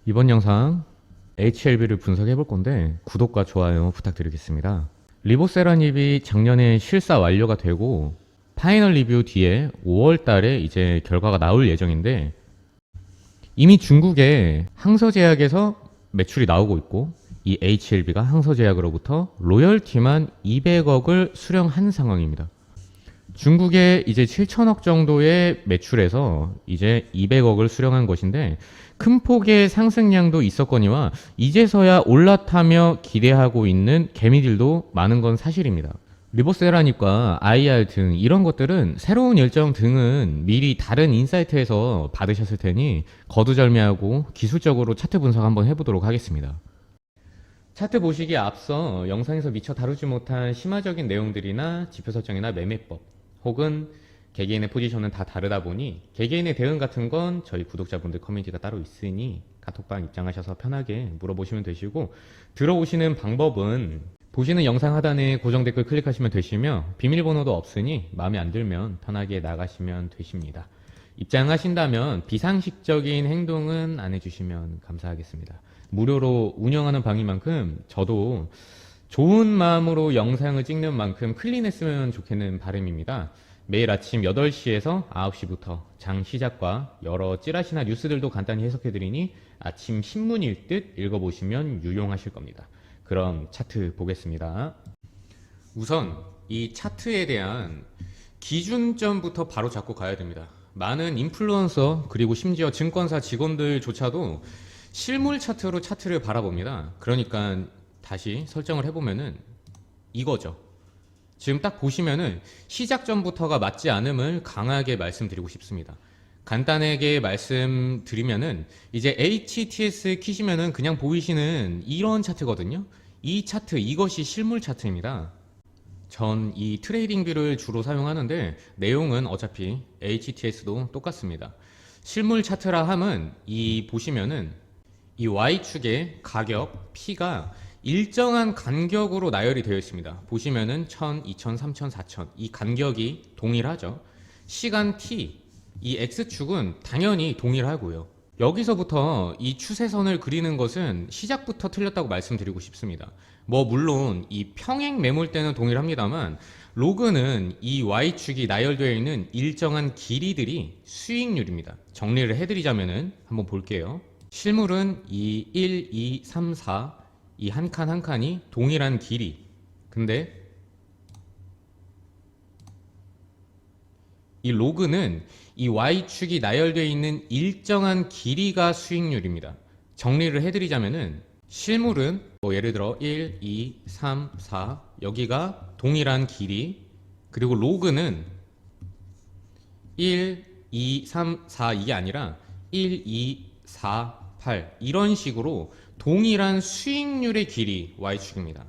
이번 영상 HLB를 분석해 볼 건데 구독과 좋아요 부탁드리겠습니다. 리보세라닙이 작년에 실사 완료가 되고 파이널 리뷰 뒤에 5월 달에 이제 결과가 나올 예정인데 이미 중국의 항서제약에서 매출이 나오고 있고 이 HLB가 항서제약으로부터 로열티만 200억을 수령한 상황입니다. 중국에 이제 7천억 정도의 매출에서 이제 200억을 수령한 것인데 큰 폭의 상승량도 있었거니와 이제서야 올라타며 기대하고 있는 개미들도 많은 건 사실입니다. 리보세라닙과 IR 등 이런 것들은 새로운 일정 등은 미리 다른 인사이트에서 받으셨을 테니 거두절미하고 기술적으로 차트 분석 한번 해보도록 하겠습니다. 차트 보시기에 앞서 영상에서 미처 다루지 못한 심화적인 내용들이나 지표 설정이나 매매법 혹은 개개인의 포지션은 다 다르다 보니 개개인의 대응 같은 건 저희 구독자분들 커뮤니티가 따로 있으니 카톡방 입장하셔서 편하게 물어보시면 되시고, 들어오시는 방법은 보시는 영상 하단에 고정 댓글 클릭하시면 되시며 비밀번호도 없으니 마음에 안 들면 편하게 나가시면 되십니다. 입장하신다면 비상식적인 행동은 안 해주시면 감사하겠습니다. 무료로 운영하는 방인 만큼 저도 좋은 마음으로 영상을 찍는 만큼 클린했으면 좋겠는 바람입니다. 매일 아침 8시에서 9시부터 장 시작과 여러 찌라시나 뉴스들도 간단히 해석해드리니 아침 신문일 듯 읽어보시면 유용하실 겁니다. 그럼 차트 보겠습니다. 우선 이 차트에 대한 기준점부터 바로 잡고 가야 됩니다. 많은 인플루언서 그리고 심지어 증권사 직원들조차도 실물 차트로 차트를 바라봅니다. 그러니까 다시 설정을 해보면은 이거죠. 지금 딱 보시면은 시작점부터가 맞지 않음을 강하게 말씀드리고 싶습니다. 간단하게 말씀드리면은 이제 HTS 키시면은 그냥 보이시는 이런 차트거든요. 이 차트, 이것이 실물 차트입니다. 전 이 트레이딩 뷰를 주로 사용하는데 내용은 어차피 HTS도 똑같습니다. 실물 차트라 함은 이 보시면은 이 Y축의 가격 P가 일정한 간격으로 나열이 되어 있습니다. 보시면은 1000, 2000, 3000, 4000 이 간격이 동일하죠. 시간 T, 이 X축은 당연히 동일하고요. 여기서부터 이 추세선을 그리는 것은 시작부터 틀렸다고 말씀드리고 싶습니다. 뭐 물론 이 평행 매물대는 동일합니다만 로그는 이 Y축이 나열되어 있는 일정한 길이들이 수익률입니다. 정리를 해드리자면은 한번 볼게요. 실물은 이 1, 2, 3, 4 이 한 칸 한 칸이 동일한 길이. 근데 이 로그는 이 Y축이 나열되어 있는 일정한 길이가 수익률입니다. 정리를 해드리자면은 실물은 뭐 예를 들어 1, 2, 3, 4 여기가 동일한 길이, 그리고 로그는 1, 2, 3, 4 이게 아니라 1, 2, 4, 8 이런 식으로 동일한 수익률의 길이 Y축입니다.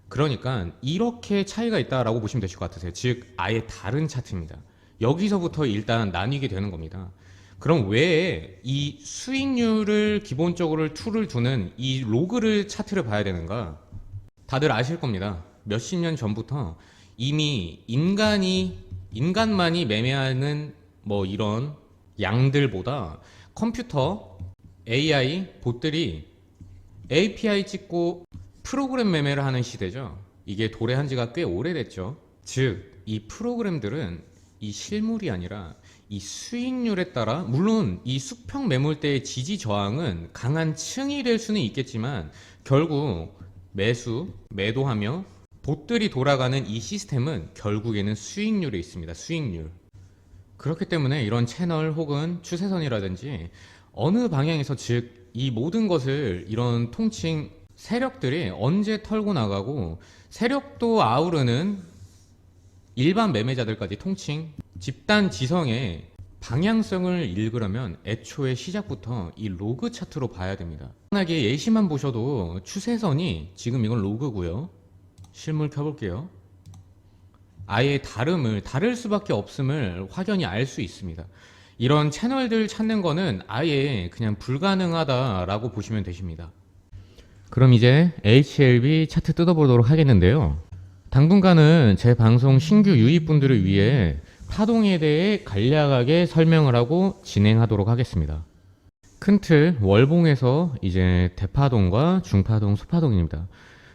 그러니까 이렇게 차이가 있다라고 보시면 되실 것 같으세요. 즉 아예 다른 차트입니다. 여기서부터 일단 나뉘게 되는 겁니다. 그럼 왜 이 수익률을 기본적으로 툴을 두는 이 로그를 차트를 봐야 되는가? 다들 아실 겁니다. 몇십 년 전부터 이미 인간만이 매매하는 뭐 이런 양들보다 컴퓨터, AI, 봇들이 API 찍고 프로그램 매매를 하는 시대죠. 이게 도래한 지가 꽤 오래됐죠. 즉, 이 프로그램들은 이 실물이 아니라 이 수익률에 따라, 물론 이 수평 매물대의 지지 저항은 강한 층이 될 수는 있겠지만 결국 매도하며 봇들이 돌아가는 이 시스템은 결국에는 수익률에 있습니다. 수익률. 그렇기 때문에 이런 채널 혹은 추세선이라든지 어느 방향에서, 즉 이 모든 것을 이런 통칭 세력들이 언제 털고 나가고 세력도 아우르는 일반 매매자들까지 통칭 집단 지성의 방향성을 읽으려면 애초에 시작부터 이 로그 차트로 봐야 됩니다. 편하게 예시만 보셔도 추세선이 지금 이건 로그고요. 실물 켜볼게요. 아예 다를 수밖에 없음을 확연히 알 수 있습니다. 이런 채널들 찾는 거는 아예 그냥 불가능하다라고 보시면 되십니다. 그럼 이제 HLB 차트 뜯어보도록 하겠는데요. 당분간은 제 방송 신규 유입분들을 위해 파동에 대해 간략하게 설명을 하고 진행하도록 하겠습니다. 큰 틀 월봉에서 이제 대파동과 중파동, 소파동입니다.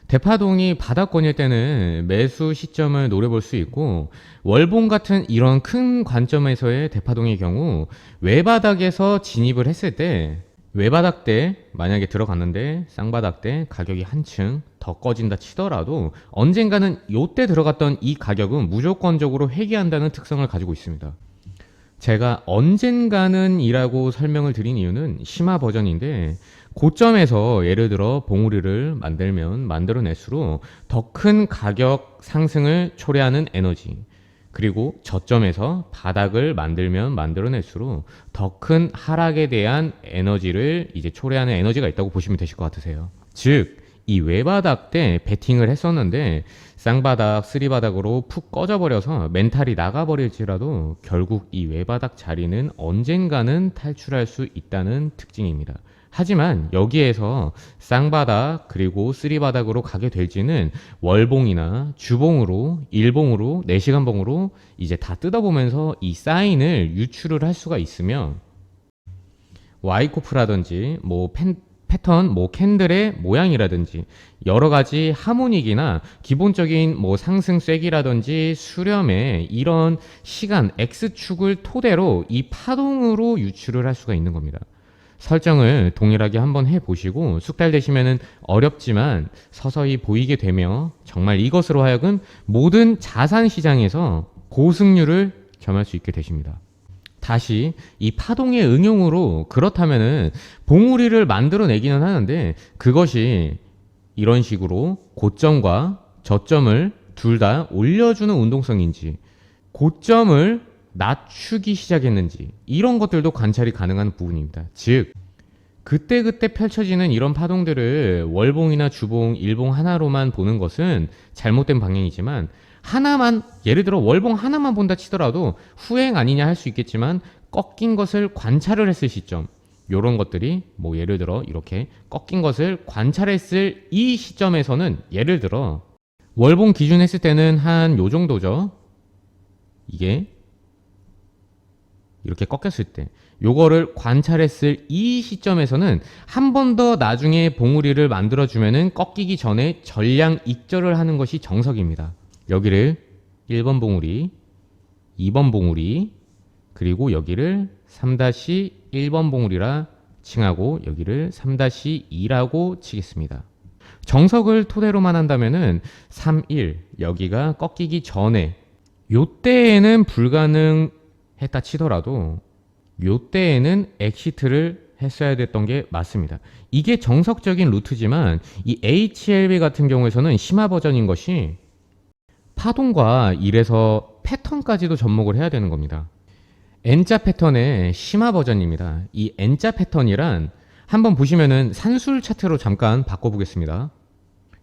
대파동이 바닥권일 때는 매수 시점을 노려볼 수 있고, 월봉 같은 이런 큰 관점에서의 대파동의 경우 외바닥에서 진입을 했을 때, 외바닥 때 만약에 들어갔는데 쌍바닥 때 가격이 한층 더 꺼진다 치더라도 언젠가는 요때 들어갔던 이 가격은 무조건적으로 회귀한다는 특성을 가지고 있습니다. 제가 언젠가는 이라고 설명을 드린 이유는 심화 버전인데, 고점에서 예를 들어 봉우리를 만들어낼수록 더 큰 가격 상승을 초래하는 에너지, 그리고 저점에서 바닥을 만들어낼수록 더 큰 하락에 대한 에너지를 이제 초래하는 에너지가 있다고 보시면 되실 것 같으세요. 즉, 이 외바닥 때 베팅을 했었는데 쌍바닥, 쓰리바닥으로 푹 꺼져버려서 멘탈이 나가버릴지라도 결국 이 외바닥 자리는 언젠가는 탈출할 수 있다는 특징입니다. 하지만 여기에서 쌍바닥 그리고 쓰리바닥으로 가게 될지는 월봉이나 주봉으로, 일봉으로, 4시간 봉으로 이제 다 뜯어보면서 이 사인을 유출을 할 수가 있으며, 와이코프라든지 패턴, 캔들의 모양이라든지 여러 가지 하모닉이나 기본적인 상승 쐐기라든지 수렴의 이런 시간 X축을 토대로 이 파동으로 유출을 할 수가 있는 겁니다. 설정을 동일하게 한번 해보시고 숙달되시면은 어렵지만 서서히 보이게 되며 정말 이것으로 하여금 모든 자산 시장에서 고승률을 겸할 수 있게 되십니다. 다시 이 파동의 응용으로 그렇다면은 봉우리를 만들어내기는 하는데, 그것이 이런 식으로 고점과 저점을 둘 다 올려주는 운동성인지, 고점을 낮추기 시작했는지, 이런 것들도 관찰이 가능한 부분입니다. 즉, 그때그때 펼쳐지는 이런 파동들을 월봉이나 주봉, 일봉 하나로만 보는 것은 잘못된 방향이지만, 하나만, 예를 들어 월봉 하나만 본다 치더라도 후행 아니냐 할 수 있겠지만 꺾인 것을 관찰을 했을 시점, 요런 것들이 예를 들어 이렇게 꺾인 것을 관찰했을 이 시점에서는 예를 들어 월봉 기준 했을 때는 한 요 정도죠. 이게 이렇게 꺾였을 때 요거를 관찰했을 이 시점에서는 한 번 더 나중에 봉우리를 만들어주면은 꺾이기 전에 전량 익절을 하는 것이 정석입니다. 여기를 1번 봉우리, 2번 봉우리, 그리고 여기를 3-1번 봉우리라 칭하고 여기를 3-2라고 치겠습니다. 정석을 토대로만 한다면은 3-1, 여기가 꺾이기 전에, 요때에는 불가능했다 치더라도 요때에는 엑시트를 했어야 됐던 게 맞습니다. 이게 정석적인 루트지만 이 HLB 같은 경우에서는 심화 버전인 것이 파동과 이래서 패턴까지도 접목을 해야 되는 겁니다. N자 패턴의 심화 버전입니다. 이 N자 패턴이란, 한번 보시면은 산술 차트로 잠깐 바꿔보겠습니다.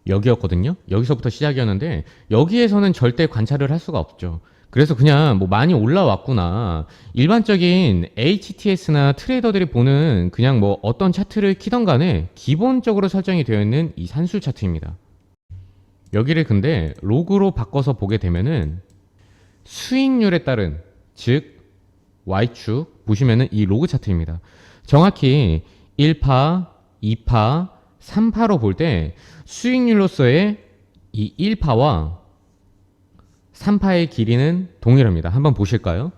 여기였거든요. 여기서부터 시작이었는데 여기에서는 절대 관찰을 할 수가 없죠. 그래서 그냥 많이 올라왔구나, 일반적인 HTS나 트레이더들이 보는 그냥 어떤 차트를 키던 간에 기본적으로 설정이 되어 있는 이 산술 차트입니다. 여기를 근데 로그로 바꿔서 보게 되면은 수익률에 따른, 즉 Y축 보시면은 이 로그 차트입니다. 정확히 1파, 2파, 3파로 볼 때 수익률로서의 이 1파와 3파의 길이는 동일합니다. 한번 보실까요?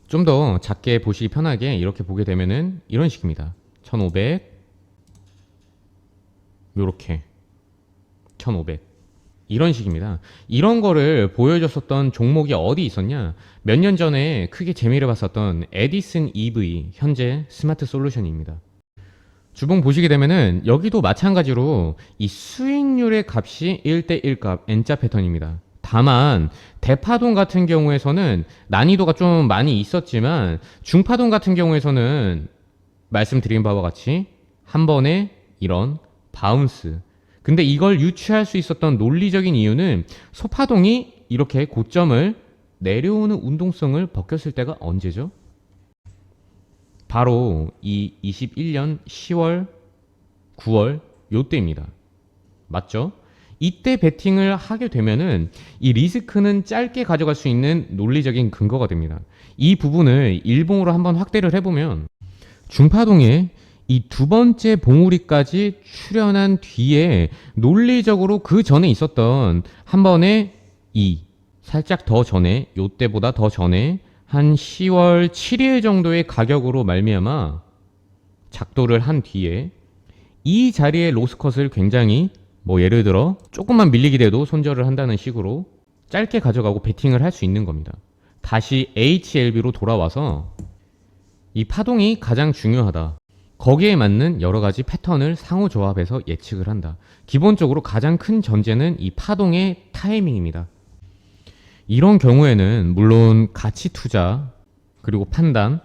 좀 더 작게 보시기 편하게 이렇게 보게 되면은 이런 식입니다. 1500, 요렇게 1500, 이런 식입니다. 이런 거를 보여줬었던 종목이 어디 있었냐? 몇 년 전에 크게 재미를 봤었던 에디슨 EV, 현재 스마트 솔루션입니다. 주봉 보시게 되면은 여기도 마찬가지로 이 수익률의 값이 1대1 값 N자 패턴입니다. 다만 대파동 같은 경우에서는 난이도가 좀 많이 있었지만, 중파동 같은 경우에서는 말씀드린 바와 같이 한 번에 이런 바운스, 근데 이걸 유추할 수 있었던 논리적인 이유는 소파동이 이렇게 고점을 내려오는 운동성을 벗겼을 때가 언제죠? 바로 이 21년 10월, 9월 요때입니다. 맞죠? 이때 베팅을 하게 되면은 이 리스크는 짧게 가져갈 수 있는 논리적인 근거가 됩니다. 이 부분을 일봉으로 한번 확대를 해보면 중파동에 이 두 번째 봉우리까지 출현한 뒤에 논리적으로 그 전에 있었던 한 번의 살짝 더 전에, 요때보다 더 전에 한 10월 7일 정도의 가격으로 말미암아 작도를 한 뒤에 이 자리에 로스컷을 굉장히 예를 들어 조금만 밀리게 돼도 손절을 한다는 식으로 짧게 가져가고 베팅을 할 수 있는 겁니다. 다시 HLB로 돌아와서 이 파동이 가장 중요하다. 거기에 맞는 여러 가지 패턴을 상호 조합해서 예측을 한다. 기본적으로 가장 큰 전제는 이 파동의 타이밍입니다. 이런 경우에는 물론 가치 투자, 그리고 판단,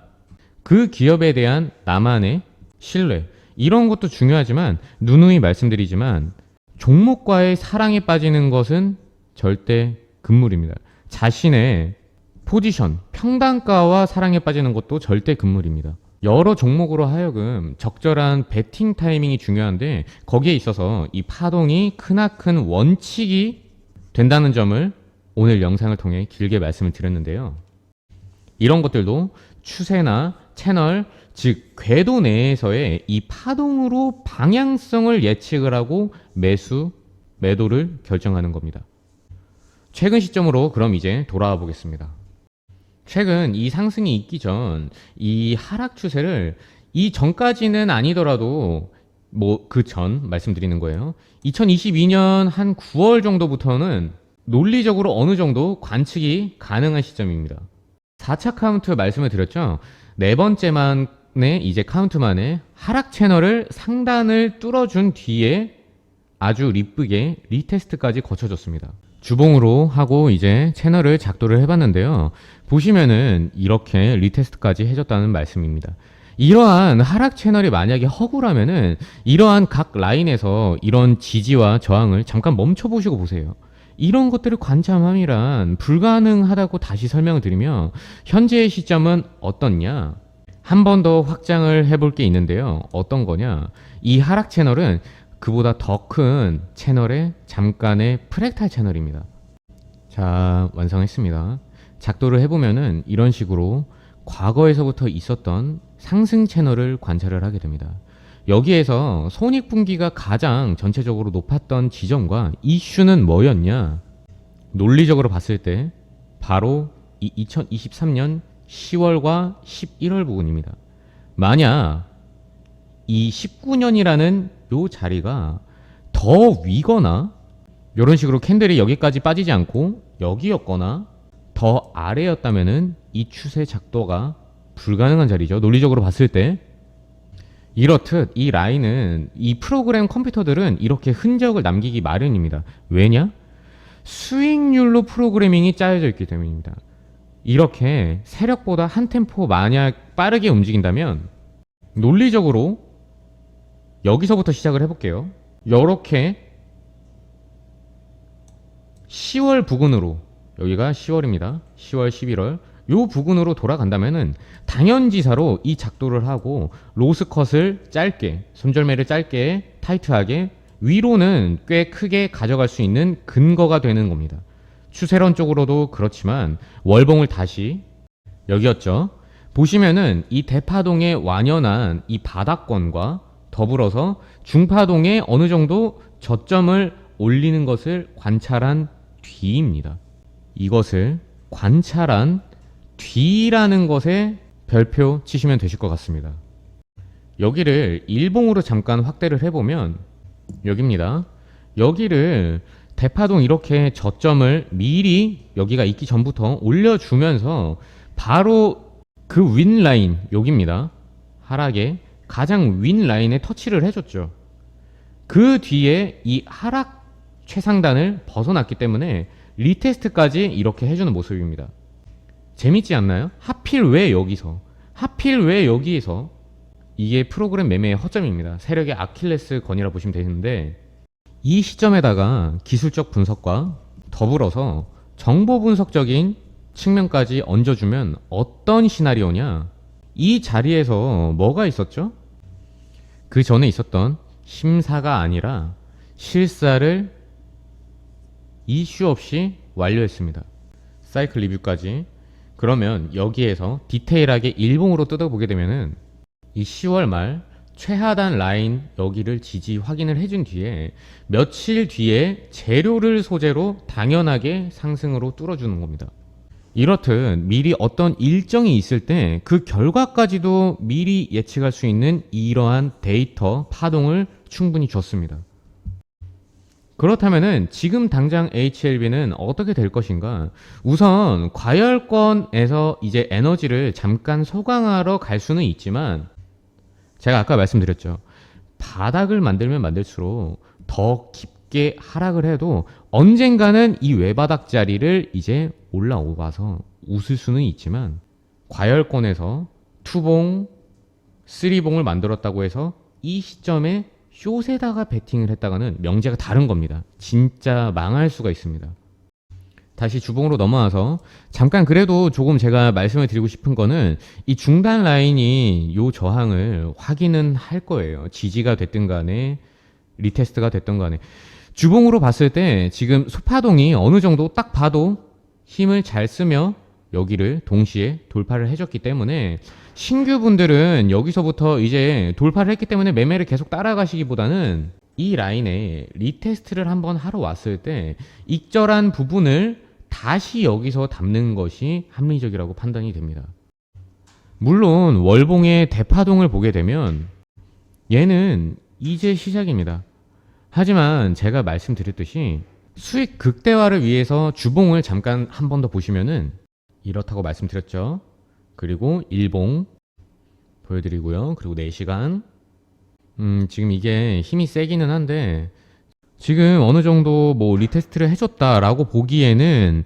그 기업에 대한 나만의 신뢰, 이런 것도 중요하지만 누누이 말씀드리지만 종목과의 사랑에 빠지는 것은 절대 금물입니다. 자신의 포지션, 평단가와 사랑에 빠지는 것도 절대 금물입니다. 여러 종목으로 하여금 적절한 베팅 타이밍이 중요한데 거기에 있어서 이 파동이 크나큰 원칙이 된다는 점을 오늘 영상을 통해 길게 말씀을 드렸는데요. 이런 것들도 추세나 채널, 즉 궤도 내에서의 이 파동으로 방향성을 예측을 하고 매수, 매도를 결정하는 겁니다. 최근 시점으로 그럼 이제 돌아와 보겠습니다. 최근 이 상승이 있기 전 이 하락 추세를 이 전까지는 아니더라도 그 전 말씀드리는 거예요. 2022년 한 9월 정도부터는 논리적으로 어느 정도 관측이 가능한 시점입니다. 4차 카운트 말씀을 드렸죠. 네 번째만의 이제 카운트만에 하락 채널을 상단을 뚫어준 뒤에 아주 이쁘게 리테스트까지 거쳐줬습니다. 주봉으로 하고 이제 채널을 작도를 해봤는데요. 보시면은 이렇게 리테스트까지 해줬다는 말씀입니다. 이러한 하락 채널이 만약에 허구라면은 이러한 각 라인에서 이런 지지와 저항을 잠깐 멈춰보시고 보세요. 이런 것들을 관찰함이란 불가능하다고 다시 설명을 드리며 현재의 시점은 어떻냐? 한 번 더 확장을 해볼 게 있는데요. 어떤 거냐? 이 하락 채널은 그보다 더 큰 채널의 잠깐의 프랙탈 채널입니다. 자, 완성했습니다. 작도를 해보면은 이런 식으로 과거에서부터 있었던 상승 채널을 관찰을 하게 됩니다. 여기에서 손익분기가 가장 전체적으로 높았던 지점과 이슈는 뭐였냐? 논리적으로 봤을 때 바로 이 2023년 10월과 11월 부분입니다. 만약 이 19년이라는 요 자리가 더 위거나 이런 식으로 캔들이 여기까지 빠지지 않고 여기였거나 더 아래였다면은 이 추세 작도가 불가능한 자리죠. 논리적으로 봤을 때. 이렇듯 이 라인은 이 프로그램 컴퓨터들은 이렇게 흔적을 남기기 마련입니다. 왜냐? 수익률로 프로그래밍이 짜여져 있기 때문입니다. 이렇게 세력보다 한 템포 만약 빠르게 움직인다면 논리적으로 여기서부터 시작을 해볼게요. 이렇게 10월 부근으로, 여기가 10월입니다. 10월, 11월 요 부근으로 돌아간다면은 당연지사로 이 작도를 하고 로스컷을 짧게, 손절매를 짧게 타이트하게 위로는 꽤 크게 가져갈 수 있는 근거가 되는 겁니다. 추세론 쪽으로도 그렇지만 월봉을 다시 여기였죠. 보시면은 이 대파동의 완연한 이 바닥권과 더불어서 중파동에 어느 정도 저점을 올리는 것을 관찰한 뒤입니다. 이것을 관찰한 뒤라는 것에 별표 치시면 되실 것 같습니다. 여기를 일봉으로 잠깐 확대를 해보면 여기입니다. 여기를 대파동 이렇게 저점을 미리 여기가 있기 전부터 올려주면서 바로 그 윈라인 여기입니다. 하락의 가장 윈라인에 터치를 해줬죠. 그 뒤에 이 하락 최상단을 벗어났기 때문에 리테스트까지 이렇게 해주는 모습입니다. 재밌지 않나요? 하필 왜 여기서? 하필 왜 여기에서? 이게 프로그램 매매의 허점입니다. 세력의 아킬레스 건이라 보시면 되는데 이 시점에다가 기술적 분석과 더불어서 정보 분석적인 측면까지 얹어주면 어떤 시나리오냐? 이 자리에서 뭐가 있었죠? 그 전에 있었던 심사가 아니라 실사를 이슈 없이 완료했습니다. 사이클 리뷰까지. 그러면 여기에서 디테일하게 일봉으로 뜯어보게 되면은 이 10월 말 최하단 라인 여기를 지지 확인을 해준 뒤에 며칠 뒤에 재료를 소재로 당연하게 상승으로 뚫어주는 겁니다. 이렇듯 미리 어떤 일정이 있을 때 그 결과까지도 미리 예측할 수 있는 이러한 데이터 파동을 충분히 줬습니다. 그렇다면은 지금 당장 HLB는 어떻게 될 것인가? 우선 과열권에서 이제 에너지를 잠깐 소강하러 갈 수는 있지만 제가 아까 말씀드렸죠. 바닥을 만들면 만들수록 더 깊게 하락을 해도 언젠가는 이 외바닥 자리를 이제 올라와서 웃을 수는 있지만 과열권에서 투봉, 쓰리봉을 만들었다고 해서 이 시점에 숏에다가 베팅을 했다가는 명제가 다른 겁니다. 진짜 망할 수가 있습니다. 다시 주봉으로 넘어와서 잠깐 그래도 조금 제가 말씀을 드리고 싶은 거는 이 중단 라인이 요 저항을 확인은 할 거예요. 지지가 됐든 간에 리테스트가 됐든 간에 주봉으로 봤을 때 지금 소파동이 어느 정도 딱 봐도 힘을 잘 쓰며 여기를 동시에 돌파를 해줬기 때문에 신규 분들은 여기서부터 이제 돌파를 했기 때문에 매매를 계속 따라가시기보다는 이 라인에 리테스트를 한번 하러 왔을 때 익절한 부분을 다시 여기서 담는 것이 합리적이라고 판단이 됩니다. 물론 월봉의 대파동을 보게 되면 얘는 이제 시작입니다. 하지만 제가 말씀드렸듯이 수익 극대화를 위해서 주봉을 잠깐 한 번 더 보시면은 이렇다고 말씀드렸죠. 그리고 일봉 보여드리고요. 그리고 4시간 지금 이게 힘이 세기는 한데 지금 어느 정도 뭐 리테스트를 해줬다라고 보기에는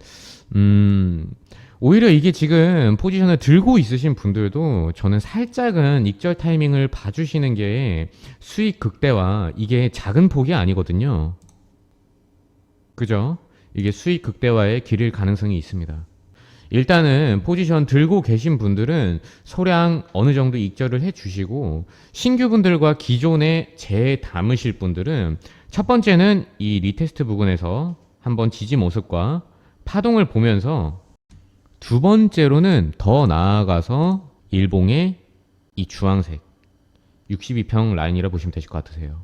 오히려 이게 지금 포지션을 들고 있으신 분들도 저는 살짝은 익절 타이밍을 봐주시는 게 수익 극대화 이게 작은 폭이 아니거든요. 그죠? 이게 수익 극대화에 길일 가능성이 있습니다. 일단은 포지션 들고 계신 분들은 소량 어느 정도 익절을 해 주시고 신규 분들과 기존에 재담으실 분들은 첫 번째는 이 리테스트 부분에서 한번 지지 모습과 파동을 보면서 두 번째로는 더 나아가서 일봉의 이 주황색 62평 라인이라 보시면 되실 것 같으세요.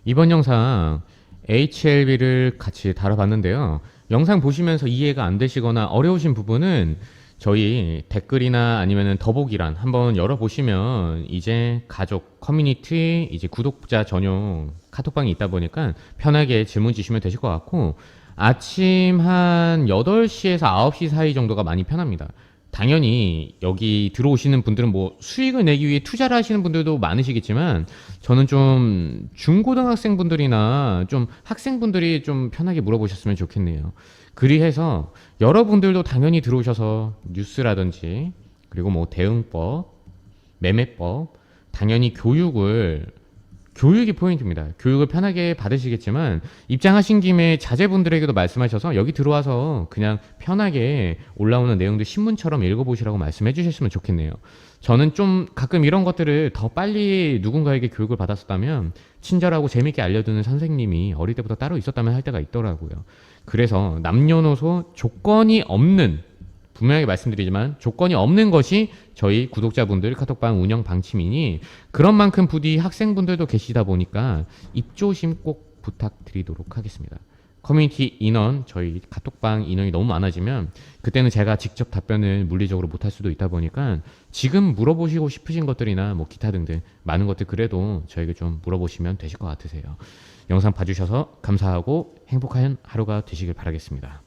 이번 영상 HLB를 같이 다뤄봤는데요. 영상 보시면서 이해가 안 되시거나 어려우신 부분은 저희 댓글이나 아니면 더보기란 한번 열어보시면 이제 가족, 커뮤니티, 이제 구독자 전용 카톡방이 있다 보니까 편하게 질문 주시면 되실 것 같고 아침 한 8시에서 9시 사이 정도가 많이 편합니다. 당연히 여기 들어오시는 분들은 뭐 수익을 내기 위해 투자를 하시는 분들도 많으시겠지만 저는 좀 중고등학생분들이나 좀 학생분들이 좀 편하게 물어보셨으면 좋겠네요. 그리해서 여러분들도 당연히 들어오셔서 뉴스라든지 그리고 뭐 대응법, 매매법 당연히 교육이 포인트입니다. 교육을 편하게 받으시겠지만 입장하신 김에 자제분들에게도 말씀하셔서 여기 들어와서 그냥 편하게 올라오는 내용들 신문처럼 읽어보시라고 말씀해 주셨으면 좋겠네요. 저는 좀 가끔 이런 것들을 더 빨리 누군가에게 교육을 받았었다면 친절하고 재밌게 알려주는 선생님이 어릴 때부터 따로 있었다면 할 때가 있더라고요. 그래서 남녀노소 조건이 없는 분명하게 말씀드리지만 조건이 없는 것이 저희 구독자분들 카톡방 운영 방침이니 그런 만큼 부디 학생분들도 계시다 보니까 입조심 꼭 부탁드리도록 하겠습니다. 커뮤니티 인원, 저희 카톡방 인원이 너무 많아지면 그때는 제가 직접 답변을 물리적으로 못할 수도 있다 보니까 지금 물어보시고 싶으신 것들이나 뭐 기타 등등 많은 것들 그래도 저에게 좀 물어보시면 되실 것 같으세요. 영상 봐주셔서 감사하고 행복한 하루가 되시길 바라겠습니다.